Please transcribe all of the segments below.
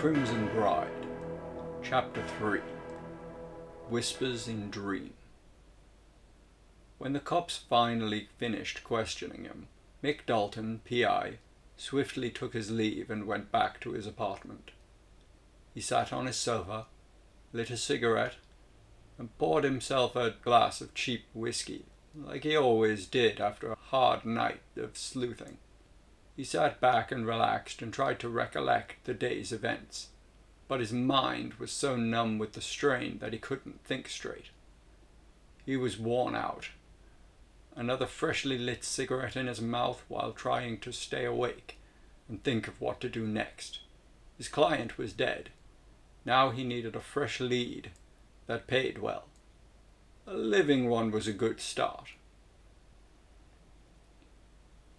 Crimson Bride, Chapter 3. Whispers in Dream. When the cops finally finished questioning him, Mick Dalton, P.I., swiftly took his leave and went back to his apartment. He sat on his sofa, lit a cigarette, and poured himself a glass of cheap whiskey, like he always did after a hard night of sleuthing. He sat back and relaxed and tried to recollect the day's events, but his mind was so numb with the strain that he couldn't think straight. He was worn out. Another freshly lit cigarette in his mouth while trying to stay awake and think of what to do next. His client was dead. Now he needed a fresh lead that paid well. A living one was a good start.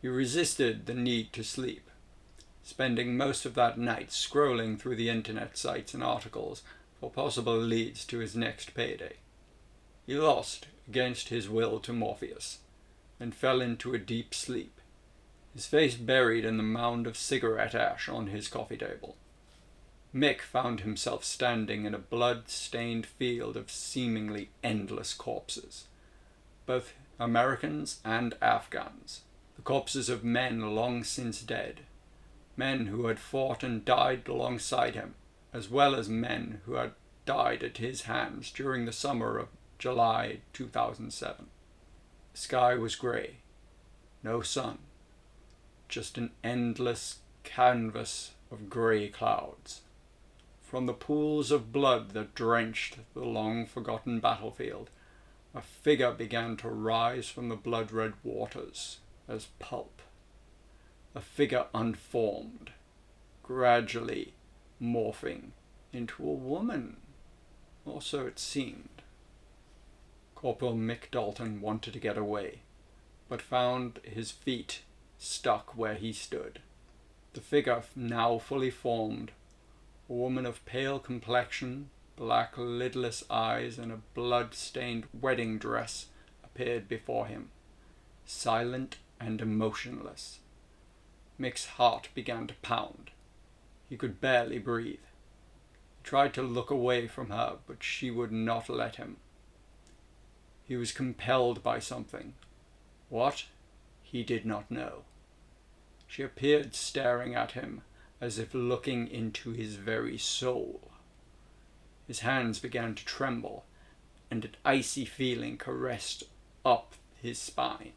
He resisted the need to sleep, spending most of that night scrolling through the internet sites and articles for possible leads to his next payday. He lost against his will to Morpheus, and fell into a deep sleep, his face buried in the mound of cigarette ash on his coffee table. Mick found himself standing in a blood-stained field of seemingly endless corpses, both Americans and Afghans, the corpses of men long since dead, men who had fought and died alongside him, as well as men who had died at his hands during the summer of July 2007. The sky was grey, no sun, just an endless canvas of grey clouds. From the pools of blood that drenched the long-forgotten battlefield, a figure began to rise from the blood-red waters as pulp. A figure unformed, gradually morphing into a woman, or so it seemed. Corporal Mick Dalton wanted to get away, but found his feet stuck where he stood. The figure, now fully formed, a woman of pale complexion, black lidless eyes, and a blood-stained wedding dress, appeared before him, silent and emotionless. Mick's heart began to pound. He could barely breathe. He tried to look away from her, but she would not let him. He was compelled by something. What? He did not know. She appeared staring at him, as if looking into his very soul. His hands began to tremble, and an icy feeling caressed up his spine.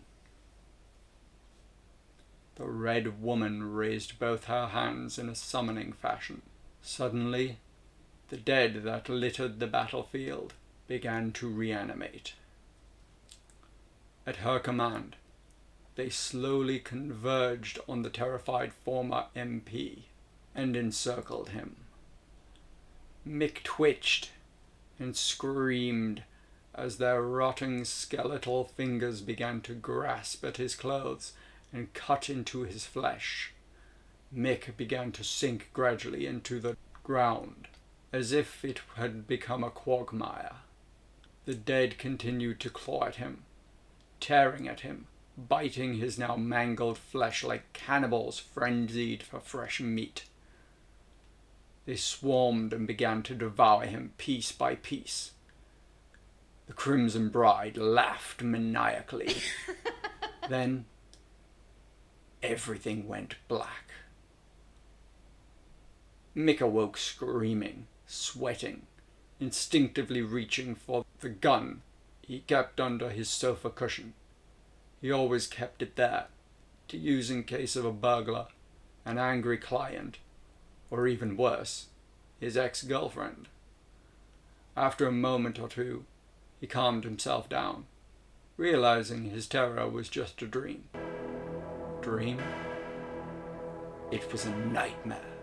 The red woman raised both her hands in a summoning fashion. Suddenly, the dead that littered the battlefield began to reanimate. At her command, they slowly converged on the terrified former MP and encircled him. Mick twitched and screamed as their rotting skeletal fingers began to grasp at his clothes and cut into his flesh. Mick began to sink gradually into the ground, as if it had become a quagmire. The dead continued to claw at him, tearing at him, biting his now mangled flesh like cannibals frenzied for fresh meat. They swarmed and began to devour him piece by piece. The Crimson Bride laughed maniacally. Then everything went black. Mick awoke screaming, sweating, instinctively reaching for the gun he kept under his sofa cushion. He always kept it there, to use in case of a burglar, an angry client, or even worse, his ex-girlfriend. After a moment or two, he calmed himself down, realizing his terror was just a dream. Dream? It was a nightmare.